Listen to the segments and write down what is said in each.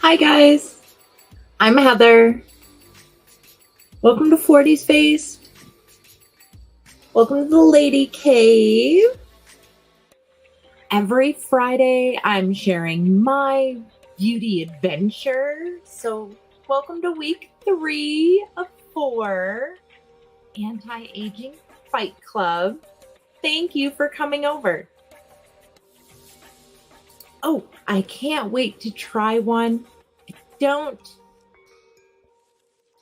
Hi guys, I'm Heather. Welcome to Forties Face. Welcome to the Lady Cave. Every Friday I'm sharing my beauty adventure. So welcome to week 3 of 4 Anti-Aging Fight Club. Thank you for coming over. Oh, I can't wait to try one. I don't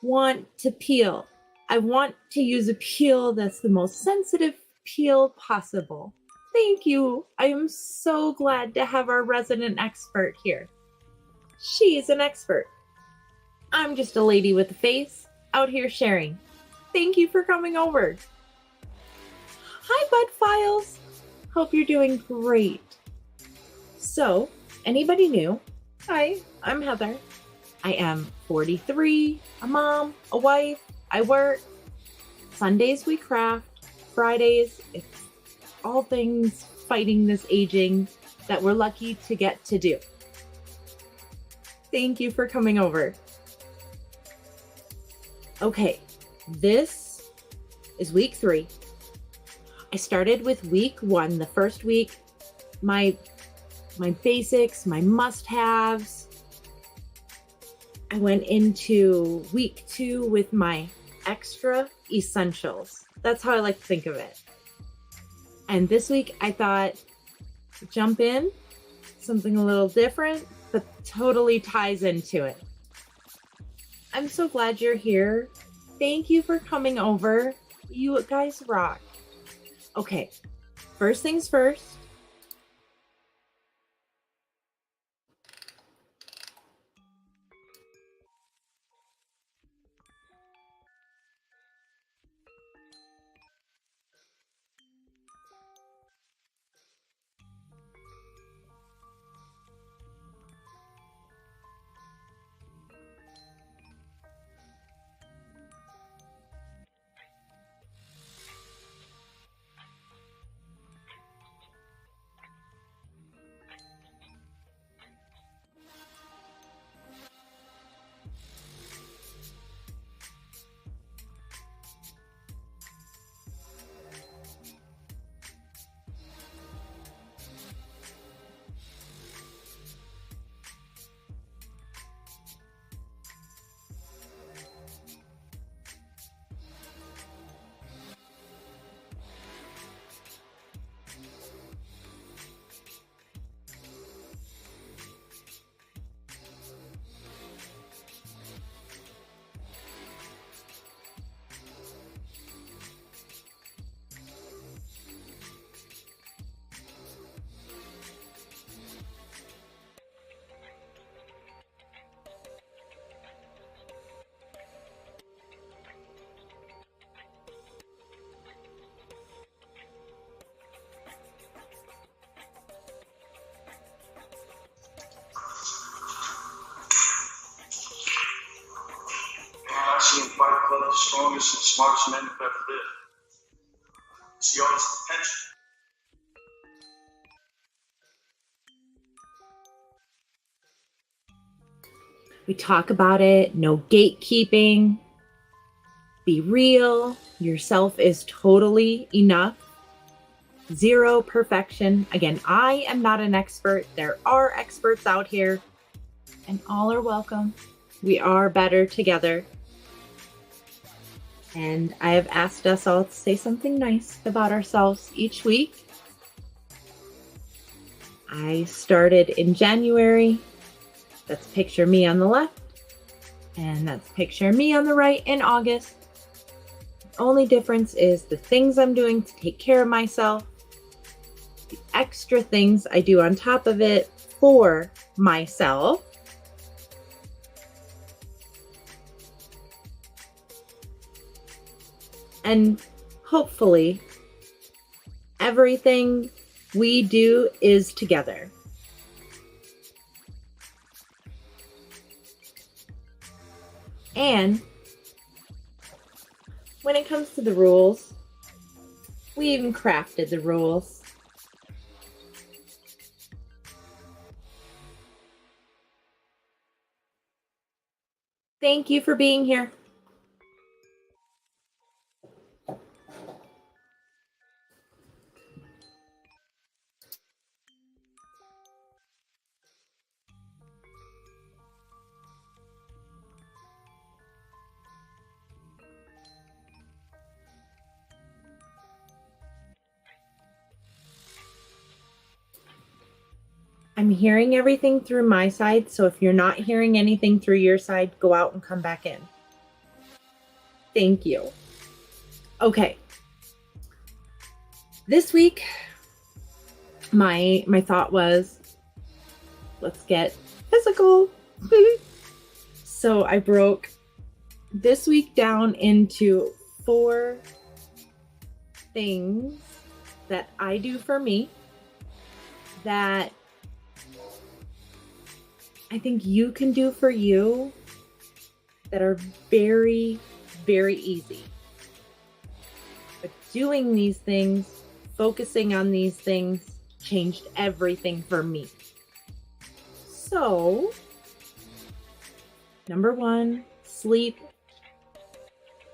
want to peel. I want to use a peel that's the most sensitive peel possible. Thank you. I am so glad to have our resident expert here. She is an expert. I'm just a lady with a face out here sharing. Thank you for coming over. Hi, Bud Files. Hope you're doing great. So, anybody new? Hi, I'm Heather. I am 43, a mom, a wife, I work. Sundays we craft, Fridays it's all things fighting this aging that we're lucky to get to do. Thank you for coming over. Okay, this is week 3. I started with week 1, the first week, my basics, my must-haves. I went into week 2 with my extra essentials. That's how I like to think of it. And this week I thought, jump in, something a little different, but totally ties into it. I'm so glad you're here. Thank you for coming over. You guys rock. Okay, first things first. I've seen Fight Club the strongest and smartest men who've ever lived. See all this attention. We talk about it, no gatekeeping. Be real. Yourself is totally enough. Zero perfection. Again, I am not an expert. There are experts out here, and all are welcome. We are better together. And I have asked us all to say something nice about ourselves each week. I started in January. That's picture me on the left. And that's picture me on the right in August. The only difference is the things I'm doing to take care of myself, the extra things I do on top of it for myself. And hopefully, everything we do is together. And when it comes to the rules, we even crafted the rules. Thank you for being here. I'm hearing everything through my side, so if you're not hearing anything through your side, go out and come back in. Thank you. Okay. This week, my thought was, let's get physical. So I broke this week down into 4 things that I do for me that I think you can do for you that are very, very easy. But doing these things, focusing on these things, changed everything for me. So, number 1, sleep.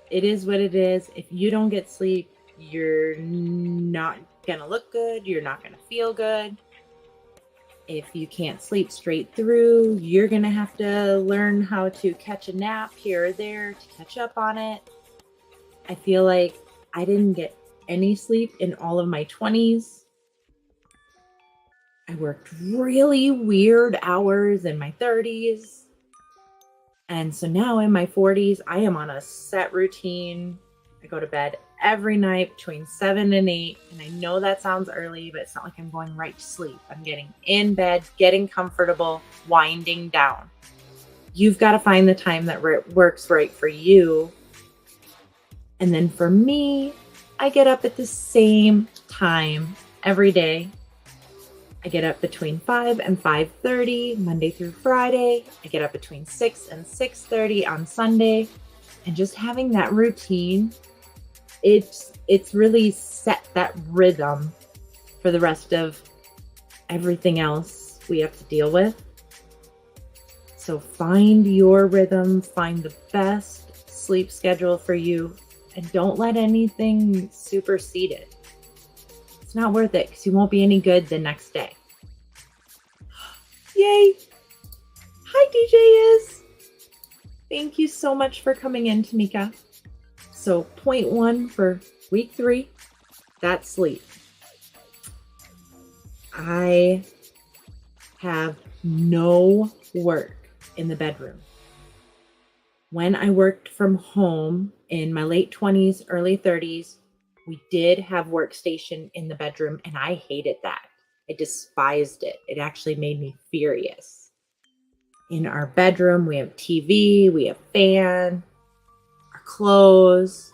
It is what it is. If you don't get sleep, you're not gonna look good. You're not gonna feel good. If you can't sleep straight through, you're going to have to learn how to catch a nap here or there to catch up on it. I feel like I didn't get any sleep in all of my 20s. I worked really weird hours in my 30s. And so now in my 40s, I am on a set routine. I go to bed every night between 7 and 8. And I know that sounds early, but it's not like I'm going right to sleep. I'm getting in bed, getting comfortable, winding down. You've got to find the time that works right for you. And then for me, I get up at the same time every day. I get up between 5 and 5:30, Monday through Friday. I get up between 6 and 6:30 on Sunday. And just having that routine, it's really set that rhythm for the rest of everything else we have to deal with. So find your rhythm, find the best sleep schedule for you, and don't let anything supersede it. It's not worth it because you won't be any good the next day. Yay! Hi, DJ Is. Thank you so much for coming in, Tamika. So point 1 for week 3, that's sleep. I have no work in the bedroom. When I worked from home in my late 20s, early 30s, we did have workstation in the bedroom, and I hated that. I despised it. It actually made me furious. In our bedroom, we have TV, we have fan, our clothes.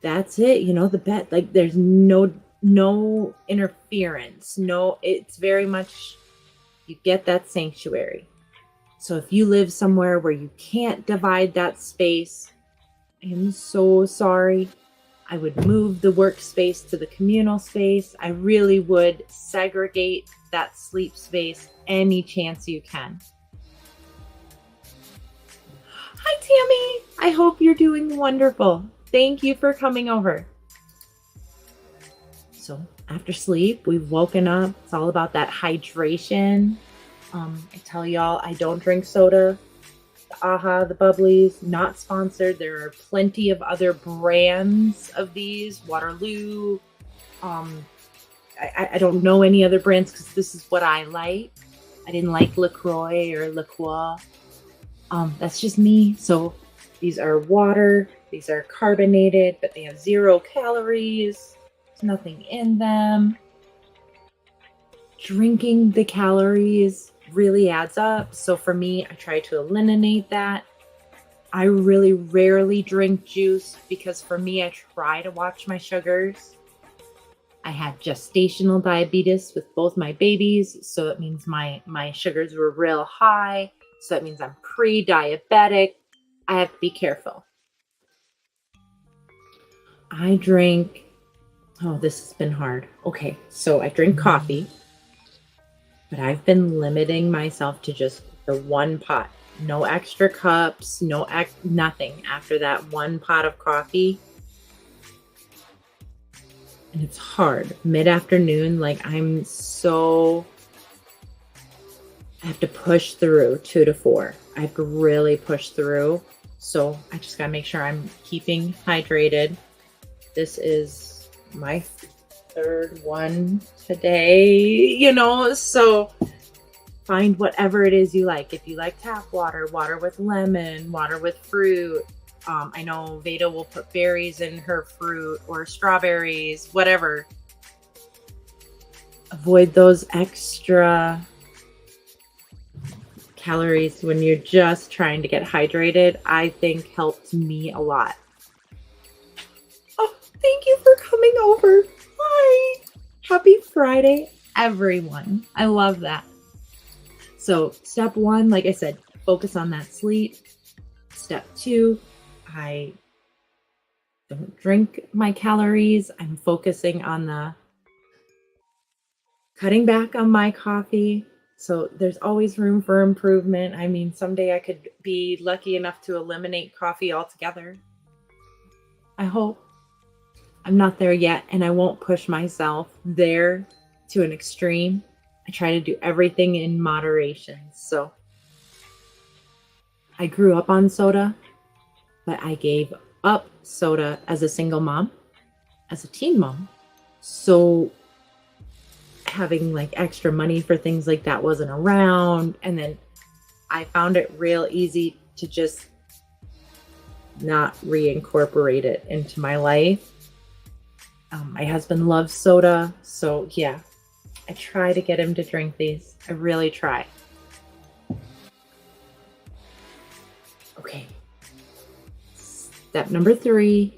That's it, the bed. Like there's no interference. It's very much, you get that sanctuary. So if you live somewhere where you can't divide that space, I'm so sorry. I would move the workspace to the communal space. I really would segregate that sleep space any chance you can. Hi, Tammy. I hope you're doing wonderful. Thank you for coming over. So after sleep, we've woken up. It's all about that hydration. I tell y'all, I don't drink soda. The AHA, the Bubblies, not sponsored. There are plenty of other brands of these. Waterloo. I don't know any other brands because this is what I like. I didn't like LaCroix or LaCroix. That's just me. So these are water. These are carbonated, but they have 0 calories. There's nothing in them. Drinking the calories really adds up. So for me, I try to eliminate that. I really rarely drink juice because for me, I try to watch my sugars. I had gestational diabetes with both my babies. So it means my sugars were real high. So that means I'm pre-diabetic. I have to be careful. I drink, this has been hard. Okay, so I drink coffee, but I've been limiting myself to just the 1 pot. No extra cups, nothing after that one pot of coffee. And it's hard mid-afternoon. Like I have to push through 2 to 4. I have to really push through. So I just gotta make sure I'm keeping hydrated. This is my third one today, you know, so find whatever it is you like. If you like tap water, water with lemon, water with fruit. I know Veda will put berries in her fruit or strawberries, whatever. Avoid those extra calories when you're just trying to get hydrated. I think helped me a lot. Oh, thank you for coming over. Hi. Happy Friday, everyone. I love that. So step 1, like I said, focus on that sleep. Step 2, I don't drink my calories. I'm focusing on the cutting back on my coffee. So there's always room for improvement. I mean, someday I could be lucky enough to eliminate coffee altogether. I hope. I'm not there yet, and I won't push myself there to an extreme. I try to do everything in moderation. So I grew up on soda, but I gave up soda as a single mom, as a teen mom. So having like extra money for things like that wasn't around. And then I found it real easy to just not reincorporate it into my life. My husband loves soda. So yeah, I try to get him to drink these. I really try. Okay. Step number 3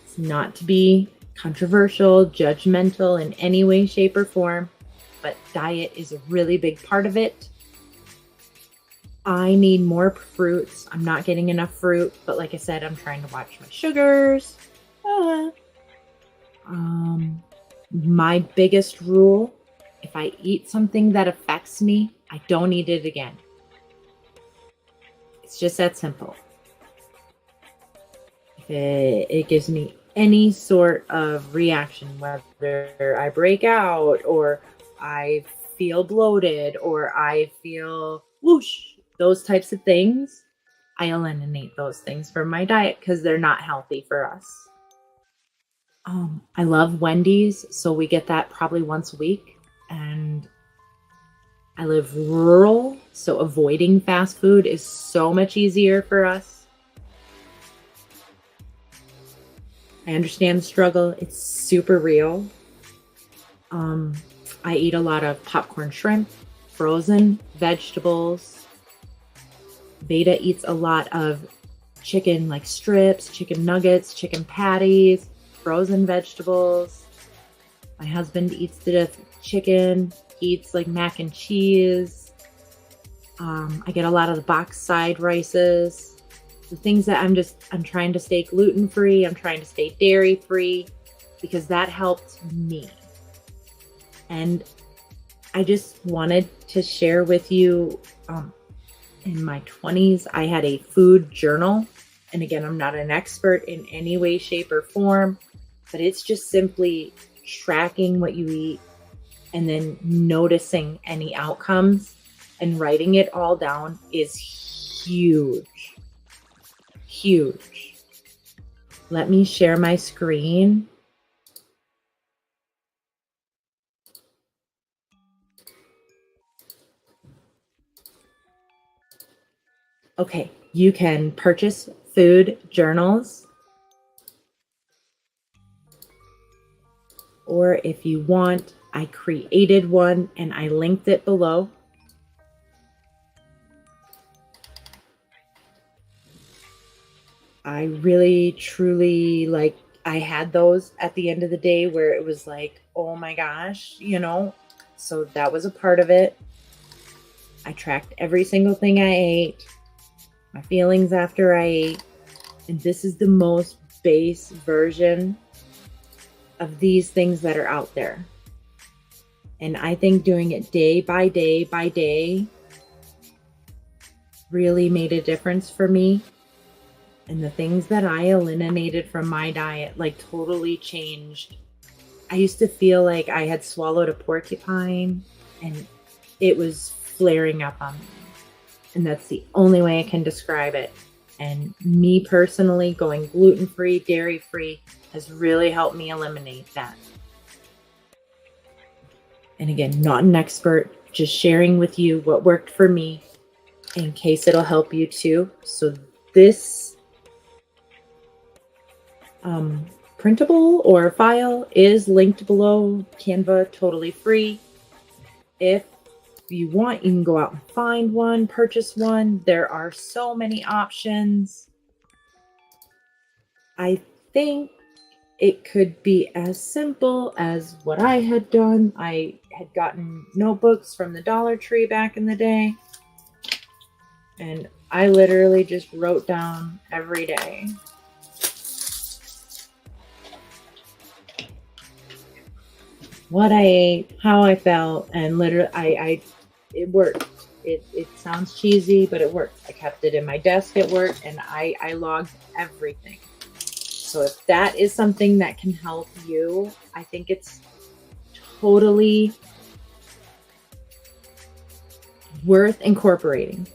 is not to be controversial, judgmental in any way, shape, or form, but diet is a really big part of it. I need more fruits. I'm not getting enough fruit, but like I said, I'm trying to watch my sugars. My biggest rule, if I eat something that affects me, I don't eat it again. It's just that simple. If it gives me any sort of reaction, whether I break out or I feel bloated or I feel whoosh, those types of things, I eliminate those things from my diet because they're not healthy for us. I love Wendy's, so we get that probably once a week. And I live rural, so avoiding fast food is so much easier for us. I understand the struggle. It's super real. I eat a lot of popcorn shrimp, frozen vegetables. Veda eats a lot of chicken, like strips, chicken nuggets, chicken patties, frozen vegetables. My husband eats the chicken, eats like mac and cheese. I get a lot of the box side rices. The things that I'm trying to stay gluten-free. I'm trying to stay dairy-free because that helped me. And I just wanted to share with you, in my 20s, I had a food journal. And again, I'm not an expert in any way, shape, or form, but it's just simply tracking what you eat and then noticing any outcomes and writing it all down is huge. Huge. Let me share my screen. Okay, you can purchase food journals, or if you want, I created one and I linked it below. I really, truly, like, I had those at the end of the day where it was like, oh my gosh, you know, so that was a part of it. I tracked every single thing I ate, my feelings after I ate, and this is the most base version of these things that are out there. And I think doing it day by day by day really made a difference for me. And the things that I eliminated from my diet, like, totally changed. I used to feel like I had swallowed a porcupine and it was flaring up on me. And that's the only way I can describe it. And me personally, going gluten-free, dairy-free has really helped me eliminate that. And again, not an expert, just sharing with you what worked for me in case it'll help you too. So this printable or file is linked below. Canva, totally free. If you want, you can go out and find one, purchase one. There are so many options. I think it could be as simple as what I had done. I had gotten notebooks from the Dollar Tree back in the day, and I literally just wrote down every day. What I ate, how I felt, and literally it worked. It sounds cheesy, but it worked. I kept it in my desk at work, and I logged everything. So if that is something that can help you, I think it's totally worth incorporating.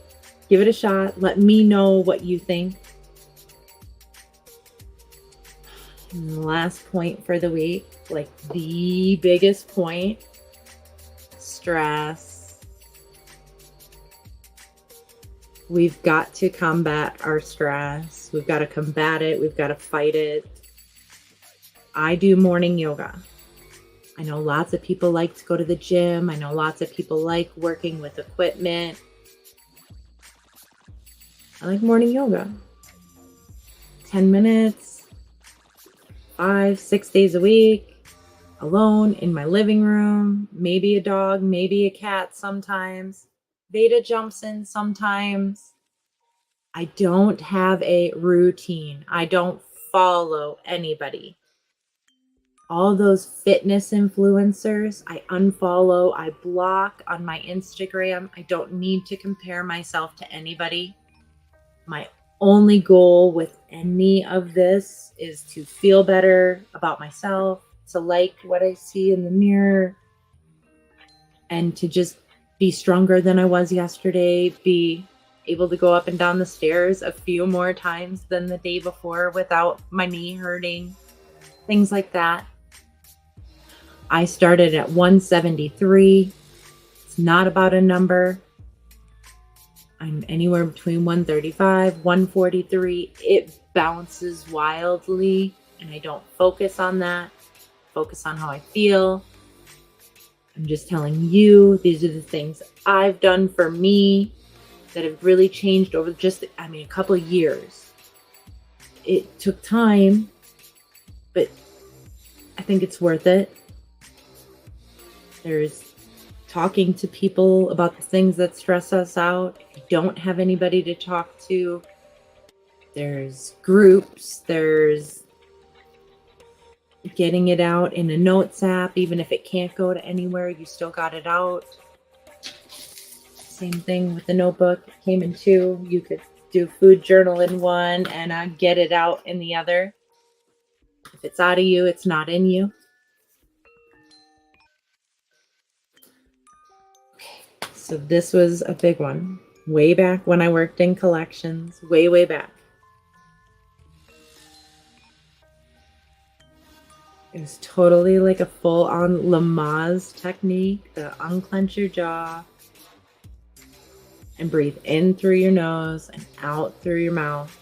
Give it a shot. Let me know what you think. And the last point for the week, like the biggest point, stress. We've got to combat our stress. We've got to combat it. We've got to fight it. I do morning yoga. I know lots of people like to go to the gym. I know lots of people like working with equipment. I like morning yoga. 10 minutes, 5-6 days a week, alone in my living room, maybe a dog, maybe a cat sometimes. Veda jumps in sometimes. I don't have a routine. I don't follow anybody. All those fitness influencers, I unfollow, I block on my Instagram. I don't need to compare myself to anybody. My only goal with any of this is to feel better about myself, to like what I see in the mirror, and to just be stronger than I was yesterday, be able to go up and down the stairs a few more times than the day before without my knee hurting, things like that. I started at 173. It's not about a number. I'm anywhere between 135, 143. It bounces wildly, and I don't focus on that. Focus on how I feel. I'm just telling you, these are the things I've done for me that have really changed over just, a couple of years. It took time, but I think it's worth it. There's talking to people about the things that stress us out. If you don't have anybody to talk to, there's groups, there's getting it out in a notes app. Even if it can't go to anywhere, you still got it out. Same thing with the notebook. It came in two. You could do food journal in one and get it out in the other. If it's out of you, it's not in you. Okay, so this was a big one. Way back when I worked in collections. Way back. It was totally like a full-on Lamaze technique. The unclench your jaw and breathe in through your nose and out through your mouth.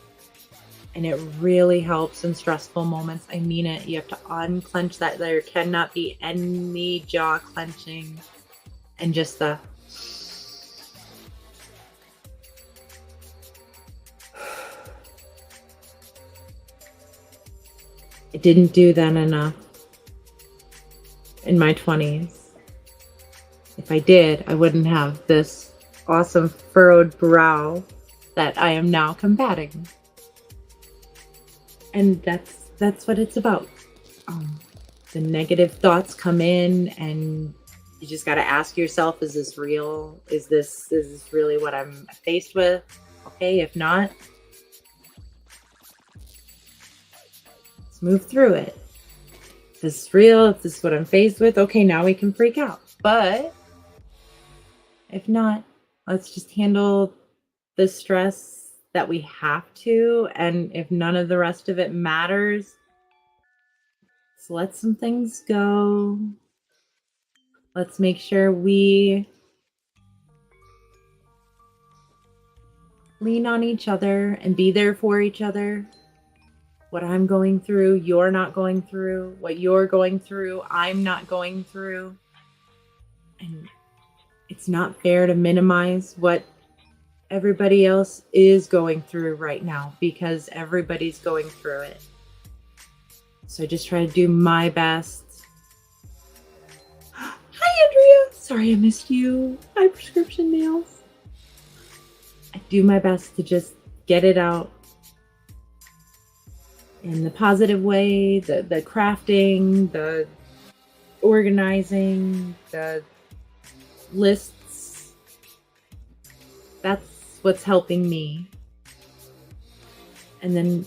And it really helps in stressful moments. I mean it. You have to unclench that. There cannot be any jaw clenching. And just the... I didn't do that enough in my 20s. If I did, I wouldn't have this awesome furrowed brow that I am now combating. And that's what it's about. The negative thoughts come in, and you just got to ask yourself, is this real? Is this really what I'm faced with? Okay, if not, let's move through it. If this is real, if this is what I'm faced with, okay, now we can freak out. But if not, let's just handle the stress that we have to. And if none of the rest of it matters, let's let some things go. Let's make sure we lean on each other and be there for each other. What I'm going through, you're not going through. What you're going through, I'm not going through. And it's not fair to minimize what everybody else is going through right now, because everybody's going through it. So I just try to do my best. Hi, Andrea. Sorry I missed you. Hi, prescription nails. I do my best to just get it out in the positive way, the crafting, the organizing, the lists. That's what's helping me. And then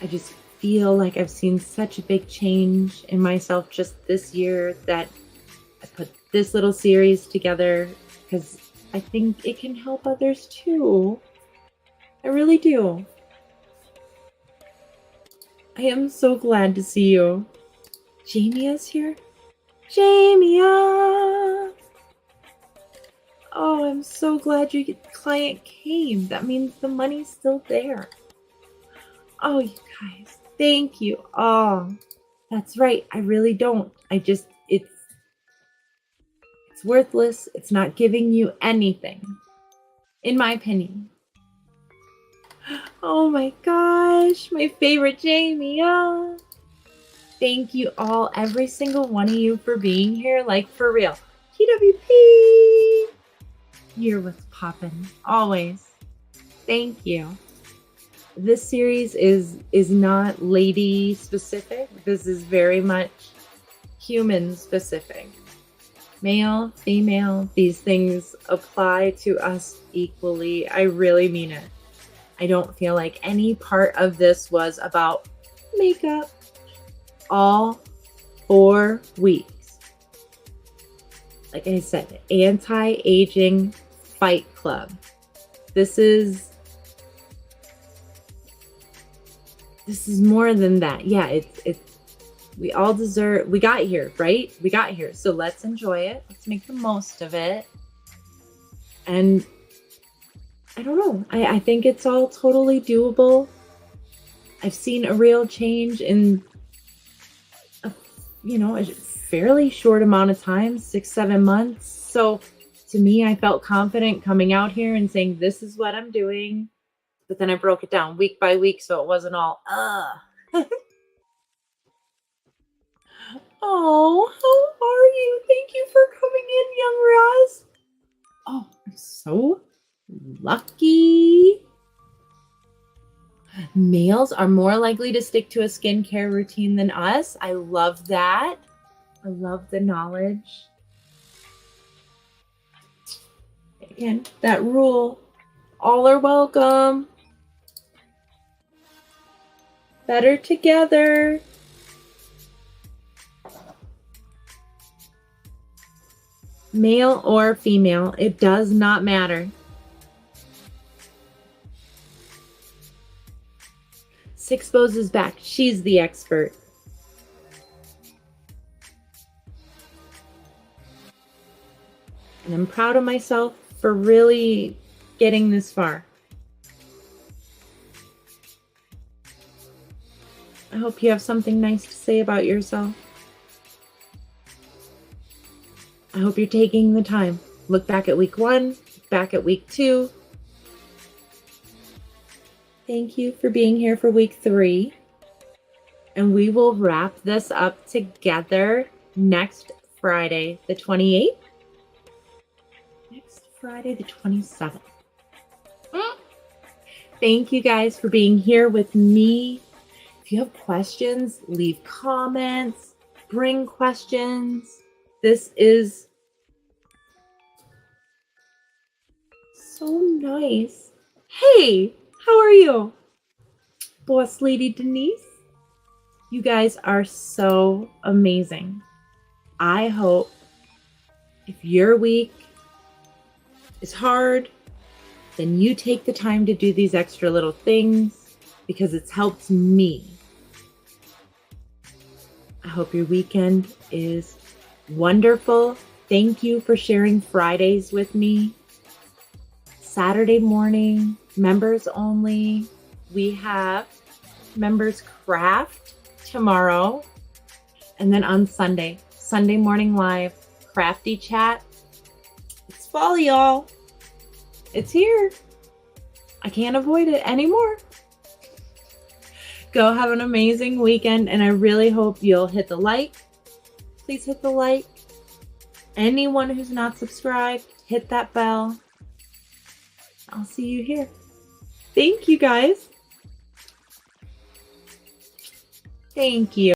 I just feel like I've seen such a big change in myself just this year that I put this little series together because I think it can help others too. I really do. I am so glad to see you. Jamia's here? Jamia! Oh, I'm so glad your client came. That means the money's still there. Oh, you guys, thank you. Oh, that's right. I really don't. It's worthless. It's not giving you anything, in my opinion. Oh my gosh, my favorite Jamia. Thank you all, every single one of you, for being here. Like, for real. TWP! You're what's poppin'. Always. Thank you. This series is not lady specific. This is very much human specific. Male, female, these things apply to us equally. I really mean it. I don't feel like any part of this was about makeup. All 4 weeks. Like I said, anti-aging fight club. This is more than that. Yeah, it's we all deserve, we got here, right? We got here. So let's enjoy it. Let's make the most of it. And I don't know. I think it's all totally doable. I've seen a real change in a fairly short amount of time, 6-7 months. So to me, I felt confident coming out here and saying, this is what I'm doing. But then I broke it down week by week, so it wasn't all, Oh, how are you? Thank you for coming in, young Roz. Oh, I'm so lucky. Males are more likely to stick to a skincare routine than us. I love that. I love the knowledge. Again, that rule. All are welcome. Better together. Male or female, it does not matter. Sixpose is back. She's the expert. And I'm proud of myself for really getting this far. I hope you have something nice to say about yourself. I hope you're taking the time. Look back at week 1, look back at week 2. Thank you for being here for week 3. And we will wrap this up together next Friday, the 28th. Next Friday, the 27th. Thank you guys for being here with me. If you have questions, leave comments, bring questions. This is So nice. Hey, how are you? Boss Lady Denise? You guys are so amazing. I hope if your week is hard, then you take the time to do these extra little things because it's helped me. I hope your weekend is wonderful. Thank you for sharing Fridays with me. Saturday morning, members only. We have members craft tomorrow. And then on Sunday morning live, crafty chat. It's fall, y'all. It's here. I can't avoid it anymore. Go have an amazing weekend, and I really hope you'll hit the like. Please hit the like. Anyone who's not subscribed, hit that bell. I'll see you here. Thank you, guys. Thank you.